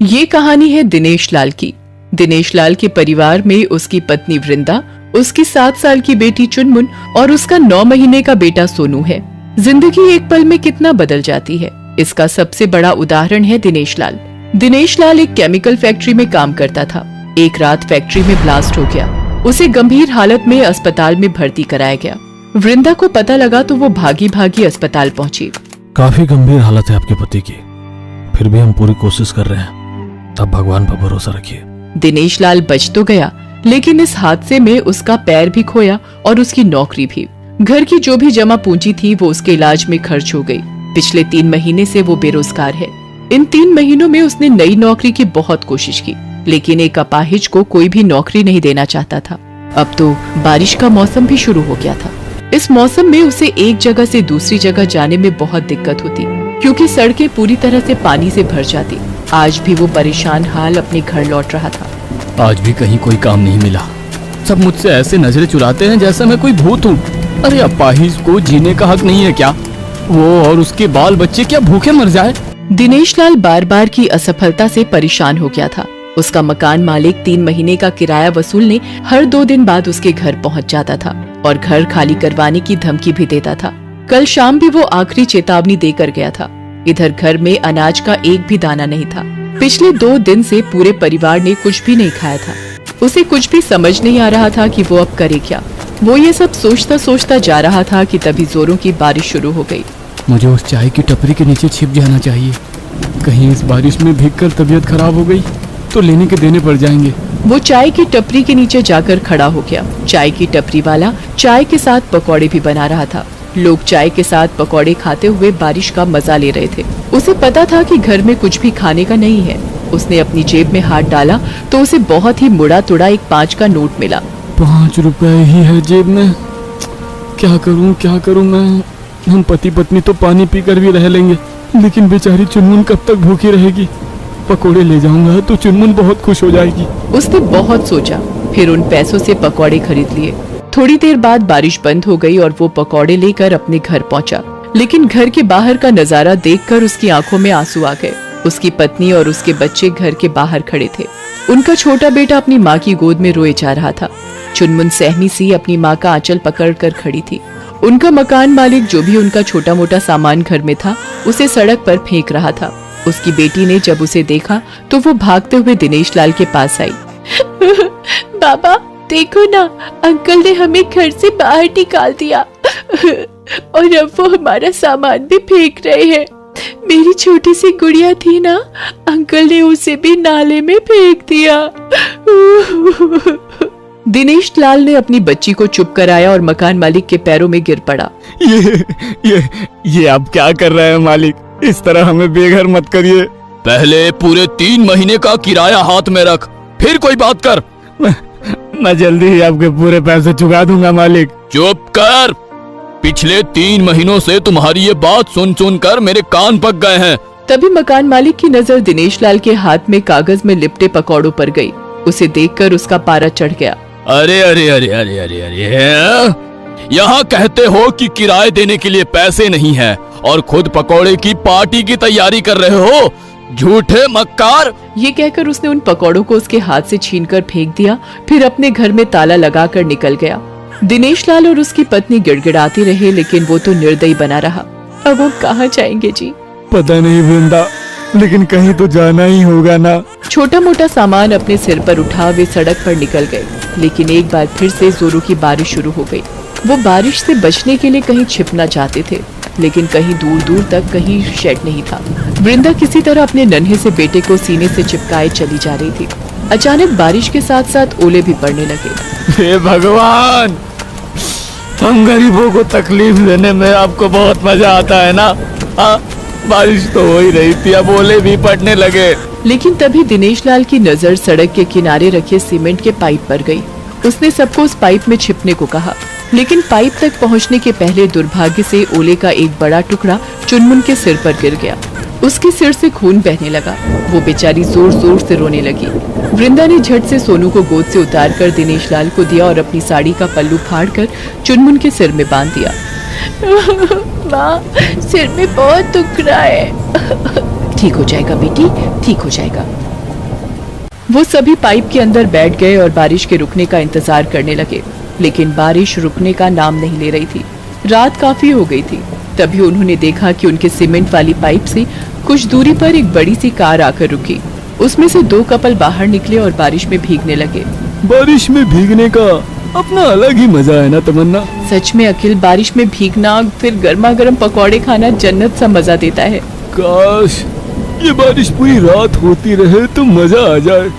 ये कहानी है दिनेश लाल की। दिनेश लाल के परिवार में उसकी पत्नी वृंदा, उसकी 7 साल की बेटी चुनमुन और उसका 9 महीने का बेटा सोनू है। जिंदगी एक पल में कितना बदल जाती है, इसका सबसे बड़ा उदाहरण है दिनेश लाल। दिनेश लाल एक केमिकल फैक्ट्री में काम करता था। एक रात फैक्ट्री में ब्लास्ट हो गया। उसे गंभीर हालत में अस्पताल में भर्ती कराया गया। वृंदा को पता लगा तो वो भागी भागी अस्पताल पहुंची। काफी गंभीर हालत है आपके पति की, फिर भी हम पूरी कोशिश कर रहे हैं। तब भगवान पर भरोसा रखिए। दिनेश लाल बच तो गया, लेकिन इस हादसे में उसका पैर भी खोया और उसकी नौकरी भी। घर की जो भी जमा पूंजी थी वो उसके इलाज में खर्च हो गई। पिछले 3 महीने से वो बेरोजगार है। इन 3 महीनों में उसने नई नौकरी की बहुत कोशिश की, लेकिन एक अपाहिज को कोई भी नौकरी नहीं देना चाहता था। अब तो बारिश का मौसम भी शुरू हो गया था। इस मौसम में उसे एक जगह से दूसरी जगह जाने में बहुत दिक्कत होती, क्योंकि सड़कें पूरी तरह से पानी से भर जाती। आज भी वो परेशान हाल अपने घर लौट रहा था। आज भी कहीं कोई काम नहीं मिला। सब मुझसे ऐसे नजरें चुराते हैं जैसे मैं कोई भूत हूँ। अरे अपाहिज को जीने का हक नहीं है क्या? वो और उसके बाल बच्चे क्या भूखे मर जाए? दिनेश लाल बार बार की असफलता से परेशान हो गया था। उसका मकान मालिक 3 महीने का किराया वसूलने हर 2 दिन बाद उसके घर पहुंच जाता था और घर खाली करवाने की धमकी भी देता था। कल शाम भी वो आखिरी चेतावनी देकर गया था। इधर घर में अनाज का एक भी दाना नहीं था। पिछले 2 दिन से पूरे परिवार ने कुछ भी नहीं खाया था। उसे कुछ भी समझ नहीं आ रहा था कि वो अब करे क्या। वो ये सब सोचता सोचता जा रहा था कि तभी जोरों की बारिश शुरू हो गई। मुझे उस चाय की टपरी के नीचे छिप जाना चाहिए। कहीं इस बारिश में भीगकर तबीयत खराब हो गई तो लेने के देने पड़ जाएंगे। वो चाय की टपरी के नीचे जाकर खड़ा हो गया। चाय की टपरी वाला चाय के साथ पकौड़े भी बना रहा था। लोग चाय के साथ पकौड़े खाते हुए बारिश का मजा ले रहे थे। उसे पता था कि घर में कुछ भी खाने का नहीं है। उसने अपनी जेब में हाथ डाला तो उसे बहुत ही मुड़ा तुड़ा एक 5 का नोट मिला। 5 रुपए ही है जेब में। क्या करूं मैं? हम पति पत्नी तो पानी पीकर भी रह लेंगे, लेकिन बेचारी चुनमुन कब तक भूखी रहेगी? पकोड़े ले जाऊंगा तो चुनमुन बहुत खुश हो जाएगी। उसने बहुत सोचा, फिर उन पैसों से पकौड़े खरीद लिए। थोड़ी देर बाद बारिश बंद हो गई और वो पकौड़े लेकर अपने घर पहुंचा। लेकिन घर के बाहर का नजारा देखकर उसकी आंखों में आंसू आ गए। उसकी पत्नी और उसके बच्चे घर के बाहर खड़े थे। उनका छोटा बेटा अपनी माँ की गोद में रोए जा रहा था। चुनमुन सहमी सी अपनी माँ का आंचल पकड़कर खड़ी थी। उनका मकान मालिक, जो भी उनका छोटा मोटा सामान घर में था, उसे सड़क पर फेंक रहा था। उसकी बेटी ने जब उसे देखा तो वो भागते हुए दिनेश लाल के पास आई। बाबा देखो ना, अंकल ने हमें घर से बाहर निकाल दिया और अब वो हमारा सामान भी फेंक रहे हैं। मेरी छोटी सी गुड़िया थी ना, अंकल ने उसे भी नाले में फेंक दिया। दिनेश लाल ने अपनी बच्ची को चुप कराया और मकान मालिक के पैरों में गिर पड़ा। ये आप क्या कर रहे हैं मालिक? इस तरह हमें बेघर मत करिए। पहले पूरे 3 महीने का किराया हाथ में रख, फिर कोई बात कर। मैं जल्दी ही आपके पूरे पैसे चुका दूंगा मालिक। चुप कर। पिछले 3 महीनों से तुम्हारी ये बात सुन सुन कर मेरे कान पक गए हैं। तभी मकान मालिक की नजर दिनेश लाल के हाथ में कागज में लिपटे पकौड़ों पर गई। उसे देखकर उसका पारा चढ़ गया। अरे अरे अरे अरे अरे अरे, यहाँ कहते हो कि किराए देने के लिए पैसे नहीं है और खुद पकौड़े की पार्टी की तैयारी कर रहे हो। झूठे मक्कार। ये कहकर उसने उन पकौड़ों को उसके हाथ से छीनकर फेंक दिया, फिर अपने घर में ताला लगाकर निकल गया। दिनेश लाल और उसकी पत्नी गिड़गिड़ाते रहे, लेकिन वो तो निर्दयी बना रहा। अब वो कहाँ जाएंगे जी? पता नहीं वृंदा, लेकिन कहीं तो जाना ही होगा ना। छोटा मोटा सामान अपने सिर पर उठा वे सड़क पर निकल गए, लेकिन एक बार फिर से जोरों की बारिश शुरू हो गई। वो बारिश से बचने के लिए कहीं छिपना चाहते थे, लेकिन कहीं दूर दूर तक कहीं शेड नहीं था। वृंदा किसी तरह अपने नन्हे से बेटे को सीने से चिपकाए चली जा रही थी। अचानक बारिश के साथ साथ ओले भी पड़ने लगे। हे भगवान, हम गरीबों को तकलीफ देने में आपको बहुत मजा आता है ना? हाँ, बारिश तो हो ही रही थी, अब ओले भी पड़ने लगे। लेकिन तभी दिनेश लाल की नजर सड़क के किनारे रखे सीमेंट के पाइप पर गई। उसने सबको उस पाइप में छिपने को कहा, लेकिन पाइप तक पहुंचने के पहले दुर्भाग्य से ओले का एक बड़ा टुकड़ा चुनमुन के सिर पर गिर गया। उसके सिर से खून बहने लगा। वो बेचारी जोर जोर से रोने लगी। वृंदा ने झट से सोनू को गोद से उतारकर दिनेश लाल को दिया और अपनी साड़ी का पल्लू फाड़कर चुनमुन के सिर में बांध दिया। माँ, सिर में बहुत दुख रहा है। ठीक हो जाएगा बेटी, ठीक हो जाएगा। वो सभी पाइप के अंदर बैठ गए और बारिश के रुकने का इंतजार करने लगे, लेकिन बारिश रुकने का नाम नहीं ले रही थी। रात काफी हो गई थी। तभी उन्होंने देखा कि उनके सीमेंट वाली पाइप से कुछ दूरी पर एक बड़ी सी कार आकर रुकी। उसमें से 2 कपल बाहर निकले और बारिश में भीगने लगे। बारिश में भीगने का अपना अलग ही मजा है ना तमन्ना। सच में अखिल, बारिश में भीगना फिर गर्मा गर्म पकौड़े खाना जन्नत सा मजा देता है। काश ये बारिश पूरी रात होती रहे तो मजा आ जाए।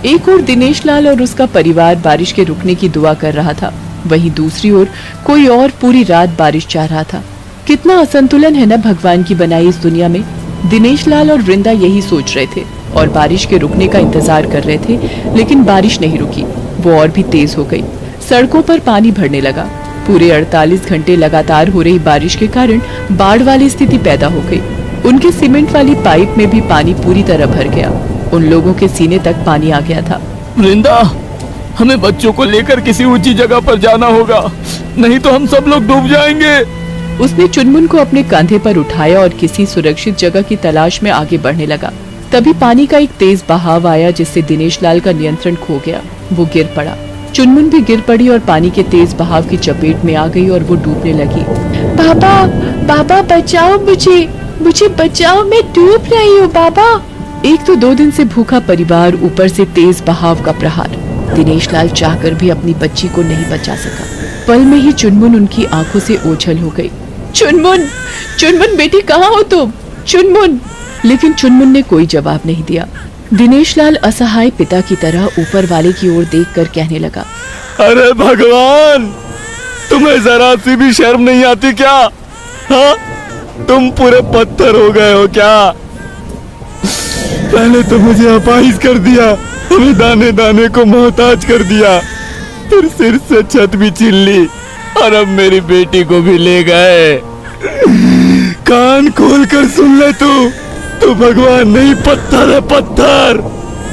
एक ओर दिनेश लाल और उसका परिवार बारिश के रुकने की दुआ कर रहा था, वहीं दूसरी ओर कोई और पूरी रात बारिश चाह रहा था। कितना असंतुलन है ना भगवान की बनाई इस दुनिया में। दिनेश लाल और वृंदा यही सोच रहे थे और बारिश के रुकने का इंतजार कर रहे थे, लेकिन बारिश नहीं रुकी। वो और भी तेज हो गई। सड़कों पर पानी भरने लगा। पूरे 48 घंटे लगातार हो रही बारिश के कारण बाढ़ वाली स्थिति पैदा हो गई। उनके सीमेंट वाली पाइप में भी पानी पूरी तरह भर गया। उन लोगों के सीने तक पानी आ गया था। वृंदा, हमें बच्चों को लेकर किसी ऊंची जगह पर जाना होगा, नहीं तो हम सब लोग डूब जाएंगे। उसने चुनमुन को अपने कंधे पर उठाया और किसी सुरक्षित जगह की तलाश में आगे बढ़ने लगा। तभी पानी का एक तेज बहाव आया, जिससे दिनेश लाल का नियंत्रण खो गया। वो गिर पड़ा। चुनमुन भी गिर पड़ी और पानी के तेज बहाव की चपेट में आ गई और वो डूबने लगी। बाबा, बाबा बचाओ मुझे बचाओ, मैं डूब रही हूँ बाबा। एक तो 2 दिन से भूखा परिवार, ऊपर से तेज बहाव का प्रहार। दिनेश लाल चाहकर भी अपनी बच्ची को नहीं बचा सका। पल में ही चुनमुन उनकी आंखों से ओझल हो गई। चुनमुन बेटी, कहाँ हो तुम? चुनमुन। लेकिन चुनमुन ने कोई जवाब नहीं दिया। दिनेश लाल असहाय पिता की तरह ऊपर वाले की ओर देखकर कहने लगा, अरे भगवान, तुम्हें जरा सी भी शर्म नहीं आती क्या? हाँ, तुम पूरे पत्थर हो गए हो क्या? पहले तो मुझे अपाहिज कर दिया, हमें दाने दाने को मोहताज कर दिया, फिर सिर से छत भी छीन ली और अब मेरी बेटी को भी ले गए। कान खोल कर सुन ले तू भगवान नहीं, पत्थर है पत्थर।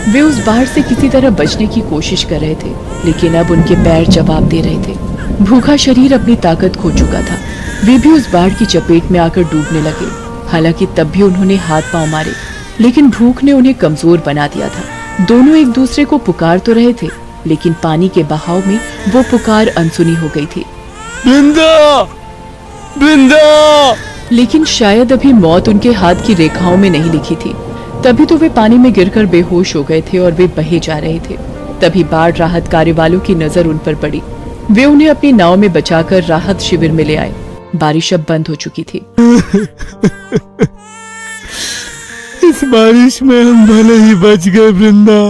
वे उस बाढ़ से किसी तरह बचने की कोशिश कर रहे थे, लेकिन अब उनके पैर जवाब दे रहे थे। भूखा शरीर अपनी ताकत खो चुका था। वे भी उस बाढ़ की चपेट में आकर डूबने लगे। हालांकि तब भी उन्होंने हाथ पांव मारे, लेकिन भूख ने उन्हें कमजोर बना दिया था। दोनों एक दूसरे को पुकार तो रहे थे, लेकिन पानी के बहाव में वो पुकार अनसुनी हो गई थी। वृंदा, वृंदा। लेकिन शायद अभी मौत उनके हाथ की रेखाओं में नहीं लिखी थी। तभी तो वे पानी में गिरकर बेहोश हो गए थे और वे बहे जा रहे थे। तभी बाढ़ राहत कार्य वालों की नजर उन पर पड़ी। वे उन्हें अपनी नाव में बचाकर राहत शिविर में ले आए। बारिश अब बंद हो चुकी थी। इस बारिश में हम भले ही बच गए वृंदा,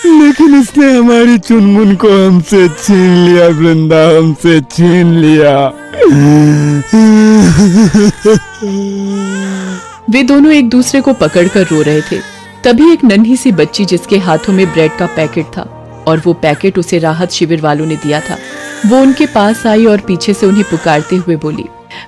लेकिन इसने हमारी चुनमुन को हमसे छीन लिया वृंदा, हमसे छीन लिया। वे दोनों एक दूसरे को पकड़कर रो रहे थे। तभी एक नन्ही सी बच्ची, जिसके हाथों में ब्रेड का पैकेट था और वो पैकेट उसे राहत शिविर वालों ने दिया था, वो उनके पास आई और पीछे से उन्हें पुकारते हुए बोली,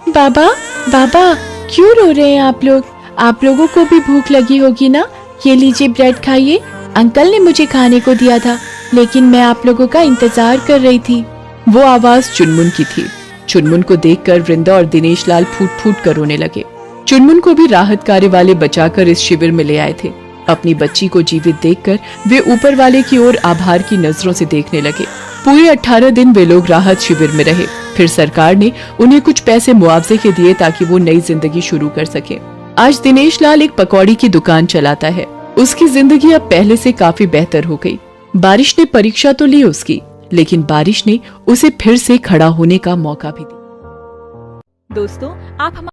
बाबा, बाबा, क्यों रो रहे हैं आप लोग? आप लोगों को भी भूख लगी होगी ना? ये लीजिए ब्रेड खाइए। अंकल ने मुझे खाने को दिया था, लेकिन मैं आप लोगों का इंतजार कर रही थी। वो आवाज चुनमुन की थी। चुनमुन को देखकर वृंदा और दिनेश लाल फूट फूट कर रोने लगे। चुनमुन को भी राहत कार्य वाले बचाकर इस शिविर में ले आए थे। अपनी बच्ची को जीवित देखकर वे ऊपर वाले की ओर आभार की नजरों से देखने लगे। पूरे 18 दिन वे लोग राहत शिविर में रहे। फिर सरकार ने उन्हें कुछ पैसे मुआवजे के दिए ताकि वो नई जिंदगी शुरू कर सके। आज दिनेश लाल एक पकौड़ी की दुकान चलाता है। उसकी जिंदगी अब पहले से काफी बेहतर हो गई। बारिश ने परीक्षा तो ली उसकी, लेकिन बारिश ने उसे फिर से खड़ा होने का मौका भी दिया। दोस्तों, आप